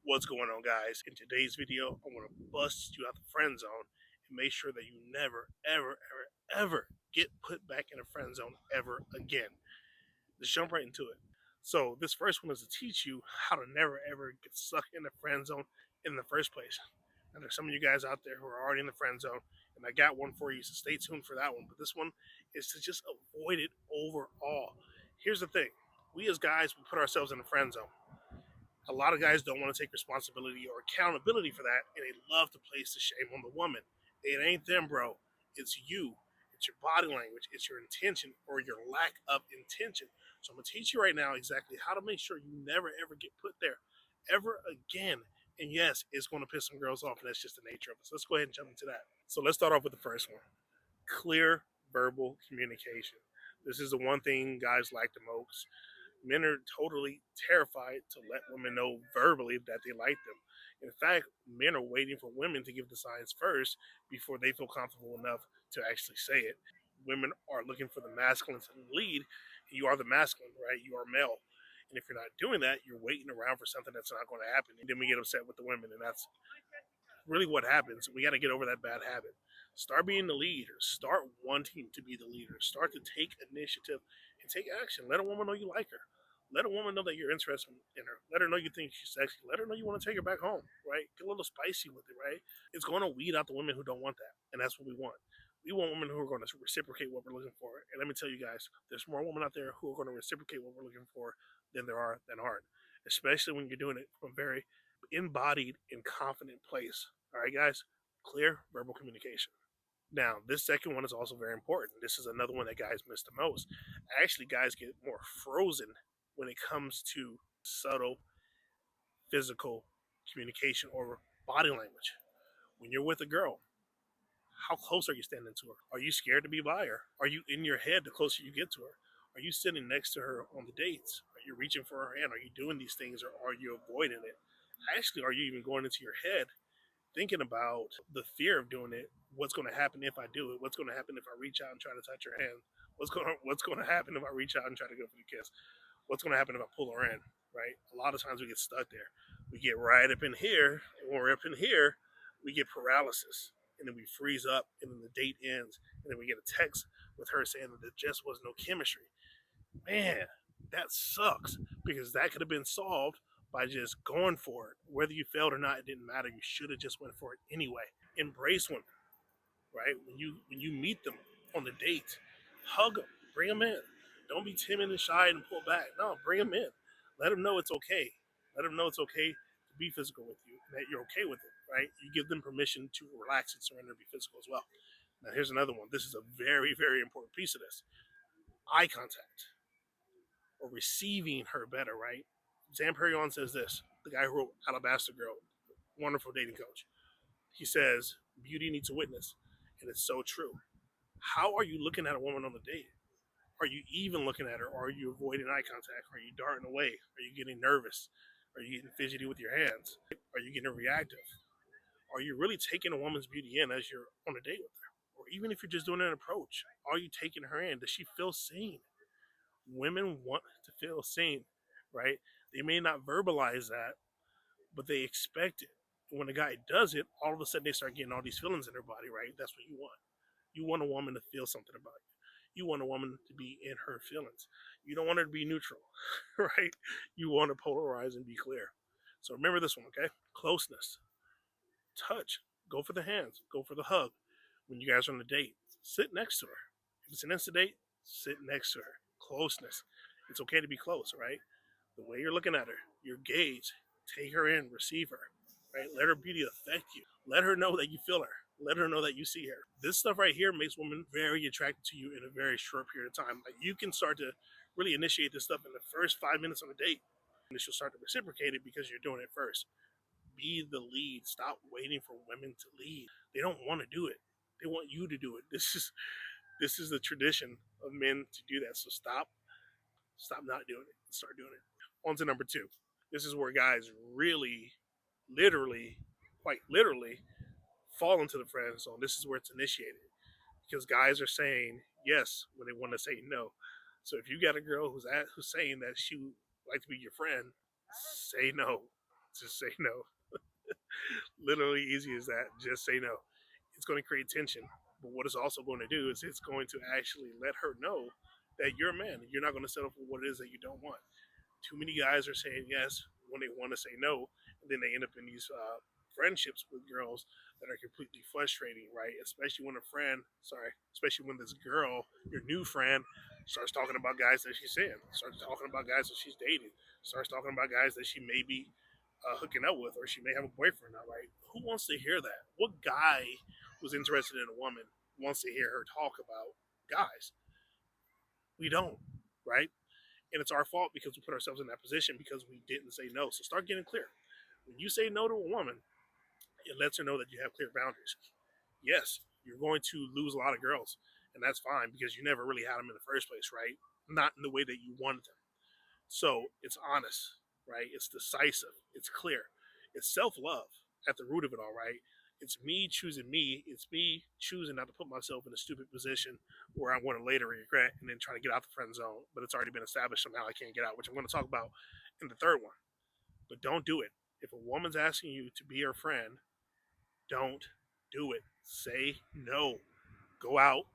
What's going on, guys? In today's video, I want to bust you out the friend zone and make sure that you never, ever, ever, ever get put back in a friend zone ever again. Let's jump right into it. So, this first one is to teach you how to never, ever get stuck in the friend zone in the first place. Now, there's some of you guys out there who are already in the friend zone, and I got one for you, so stay tuned for that one. But this one is to just avoid it overall. Here's the thing: we as guys, we put ourselves in the friend zone. A lot of guys don't want to take responsibility or accountability for that, and they love to place the shame on the woman. It ain't them, bro. It's you. It's your body language. It's your intention or your lack of intention. So I'm gonna teach you right now exactly how to make sure you never ever get put there ever again. And yes, it's going to piss some girls off, and that's just the nature of it. So let's go ahead and jump into that. So let's start off with the first one: clear verbal communication. This is the one thing guys like the most. Men are totally terrified to let women know verbally that they like them. In fact, men are waiting for women to give the signs first before they feel comfortable enough to actually say it. Women are looking for the masculine to lead. You are the masculine, right? You are male. And if you're not doing that, you're waiting around for something that's not going to happen. And then we get upset with the women, and that's really what happens. We got to get over that bad habit. Start being the leader. Start wanting to be the leader. Start to take initiative and take action. Let a woman know you like her. Let a woman know that you're interested in her. Let her know you think she's sexy. Let her know you want to take her back home, right? Get a little spicy with it, right? It's going to weed out the women who don't want that. And that's what we want. We want women who are going to reciprocate what we're looking for. And let me tell you guys, there's more women out there who are going to reciprocate what we're looking for than there are that aren't. Especially when you're doing it from a very embodied and confident place. All right, guys? Clear verbal communication. Now, this second one is also very important. This is another one that guys miss the most. Actually, guys get more frozen when it comes to subtle physical communication or body language. When you're with a girl, how close are you standing to her? Are you scared to be by her? Are you in your head the closer you get to her? Are you sitting next to her on the dates? Are you reaching for her hand? Are you doing these things, or are you avoiding it? Actually, are you even going into your head thinking about the fear of doing it? What's going to happen if I do it? What's going to happen if I reach out and try to touch her hand? What's going to happen if I reach out and try to go for the kiss? What's going to happen if I pull her in? Right? A lot of times we get stuck there. We get right up in here, and when we're up in here, we get paralysis, and then we freeze up, and then the date ends, and then we get a text with her saying that there just was no chemistry. Man, that sucks, because that could have been solved by just going for it. Whether you failed or not, it didn't matter. You should have just went for it anyway. Embrace women, right? When you meet them on the date, hug them, bring them in. Don't be timid and shy and pull back. No, bring them in. Let them know it's okay. Let them know it's okay to be physical with you and that you're okay with it, right? You give them permission to relax and surrender and be physical as well. Now, here's another one. This is a very, very important piece of this: eye contact, or receiving her better, right? Zan Perion says this, the guy who wrote Alabaster Girl, wonderful dating coach. He says, beauty needs a witness. And it's so true. How are you looking at a woman on the date? Are you even looking at her? Or are you avoiding eye contact? Are you darting away? Are you getting nervous? Are you getting fidgety with your hands? Are you getting reactive? Are you really taking a woman's beauty in as you're on a date with her? Or even if you're just doing an approach, are you taking her in? Does she feel seen? Women want to feel seen, right? They may not verbalize that, but they expect it. When a guy does it, all of a sudden they start getting all these feelings in their body, right? That's what you want. You want a woman to feel something about you. You want a woman to be in her feelings. You don't want her to be neutral, right? You want to polarize and be clear. So remember this one, okay? Closeness, touch, go for the hands, go for the hug. When you guys are on a date, sit next to her. If it's an instant date, sit next to her. Closeness. It's okay to be close, right? The way you're looking at her, your gaze, take her in, receive her, right? Let her beauty affect you. Let her know that you feel her. Let her know that you see her. This stuff right here makes women very attracted to you in a very short period of time. Like, you can start to really initiate this stuff in the first 5 minutes on a date, and she'll start to reciprocate it because you're doing it first. Be the lead. Stop waiting for women to lead. They don't want to do it. They want you to do it. This is the tradition of men to do that. So stop not doing it. Start doing it. On to number two. This is where guys really, literally, quite literally, fall into the friend zone. This is where it's initiated, because guys are saying yes when they want to say no. So if you got a girl who's saying that she would like to be your friend, say no. Just say no. Literally easy as that. Just say no. It's going to create tension. But what it's also going to do is it's going to actually let her know that you're a man. You're not going to settle for what it is that you don't want. Too many guys are saying yes when they want to say no, and then they end up in these friendships with girls that are completely frustrating, right? Especially when this girl, your new friend, starts talking about guys that she's seeing, starts talking about guys that she's dating, starts talking about guys that she may be hooking up with, or she may have a boyfriend now, right? Who wants to hear that? What guy who's interested in a woman wants to hear her talk about guys? We don't, right? And it's our fault because we put ourselves in that position because we didn't say no. So start getting clear. When you say no to a woman, it lets her know that you have clear boundaries. Yes, you're going to lose a lot of girls, and that's fine because you never really had them in the first place, right? Not in the way that you wanted them. So it's honest, right? It's decisive. It's clear. It's self love at the root of it all, right? It's me choosing me. It's me choosing not to put myself in a stupid position where I'm going to later regret and then try to get out the friend zone. But it's already been established somehow I can't get out, which I'm going to talk about in the third one. But don't do it. If a woman's asking you to be her friend, don't do it. Say no. Go out,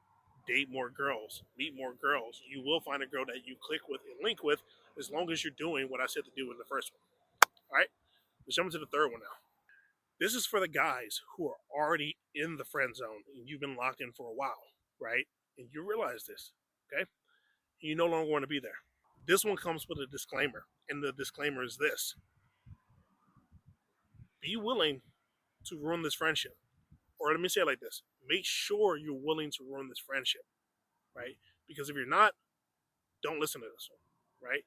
date more girls, meet more girls. You will find a girl that you click with and link with as long as you're doing what I said to do in the first one. All right, let's jump into the third one now. This is for the guys who are already in the friend zone and you've been locked in for a while, right? And you realize this, okay? You no longer want to be there. This one comes with a disclaimer, and the disclaimer is this: be willing to ruin this friendship. Or let me say it like this: make sure you're willing to ruin this friendship, right? Because if you're not, don't listen to this one, right?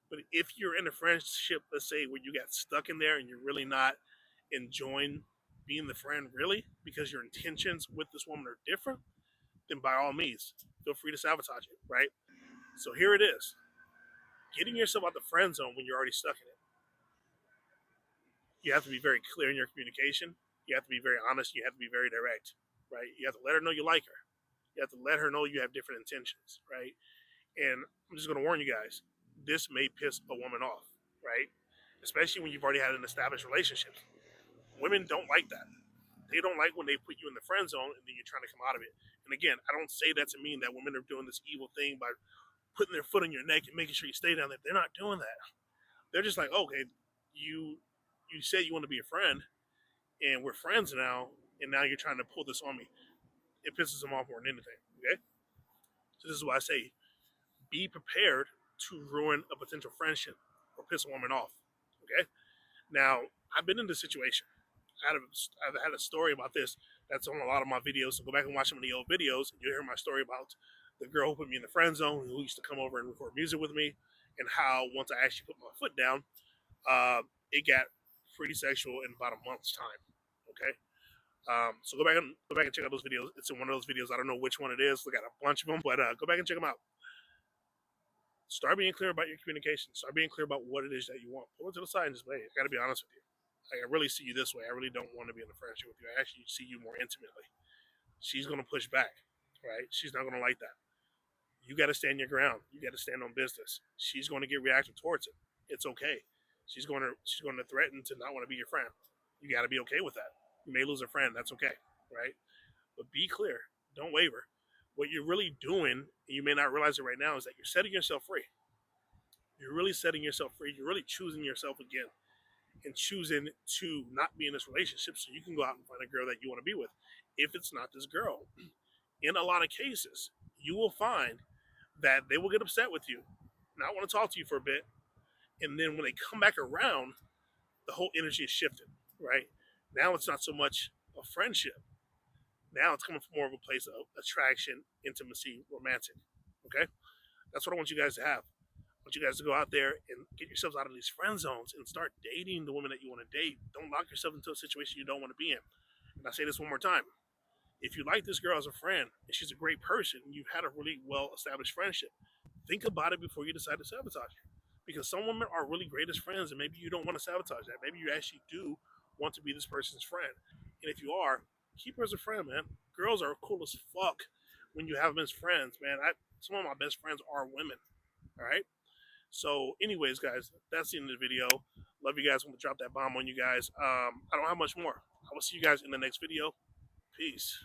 But if you're in a friendship, let's say where you got stuck in there and you're really not enjoying being the friend, really, because your intentions with this woman are different, then by all means, feel free to sabotage it, right? So here it is: getting yourself out the friend zone when you're already stuck in it. You have to be very clear in your communication. You have to be very honest. You have to be very direct, right? You have to let her know you like her. You have to let her know you have different intentions, right? And I'm just going to warn you guys, this may piss a woman off, right? Especially when you've already had an established relationship. Women don't like that. They don't like when they put you in the friend zone and then you're trying to come out of it. And again, I don't say that to mean that women are doing this evil thing by putting their foot on your neck and making sure you stay down there. They're not doing that. They're just like, okay, you said you want to be a friend, and we're friends now, and now you're trying to pull this on me. It pisses them off more than anything. Okay, so this is why I say be prepared to ruin a potential friendship or piss a woman off. Okay, now I've been in this situation. I've had a story about this that's on a lot of my videos. So go back and watch some of the old videos, and you'll hear my story about the girl who put me in the friend zone, who used to come over and record music with me, and how once I actually put my foot down, it got pretty sexual in about a month's time. Okay, so go back and check out those videos. It's in one of those videos. I don't know which one it is. We got a bunch of them, but go back and check them out. Start being clear about your communication. Start being clear about what it is that you want. Pull it to the side and just, hey, I got to be honest with you. Like, I really see you this way. I really don't want to be in a friendship with you. I actually see you more intimately. She's going to push back, right? She's not going to like that. You got to stand your ground. You got to stand on business. She's going to get reactive towards it. It's okay. She's going to threaten to not want to be your friend. You got to be okay with that. You may lose a friend. That's okay, right? But be clear. Don't waver. What you're really doing, and you may not realize it right now, is that you're setting yourself free. You're really setting yourself free. You're really choosing yourself again and choosing to not be in this relationship so you can go out and find a girl that you want to be with. If it's not this girl, in a lot of cases, you will find that they will get upset with you, not want to talk to you for a bit, and then when they come back around, the whole energy is shifted, right? Now it's not so much a friendship. Now it's coming from more of a place of attraction, intimacy, romantic. Okay? That's what I want you guys to have. I want you guys to go out there and get yourselves out of these friend zones and start dating the women that you want to date. Don't lock yourself into a situation you don't want to be in. And I say this one more time. If you like this girl as a friend and she's a great person, and you've had a really well established friendship, think about it before you decide to sabotage her. Because some women are really great as friends, and maybe you don't want to sabotage that. Maybe you actually do want to be this person's friend. And if you are, keep her as a friend, man. Girls are cool as fuck when you have them as friends, man. Some of my best friends are women. All right. So, anyways, guys, that's the end of the video. Love you guys. Want to drop that bomb on you guys. I don't have much more. I will see you guys in the next video. Peace.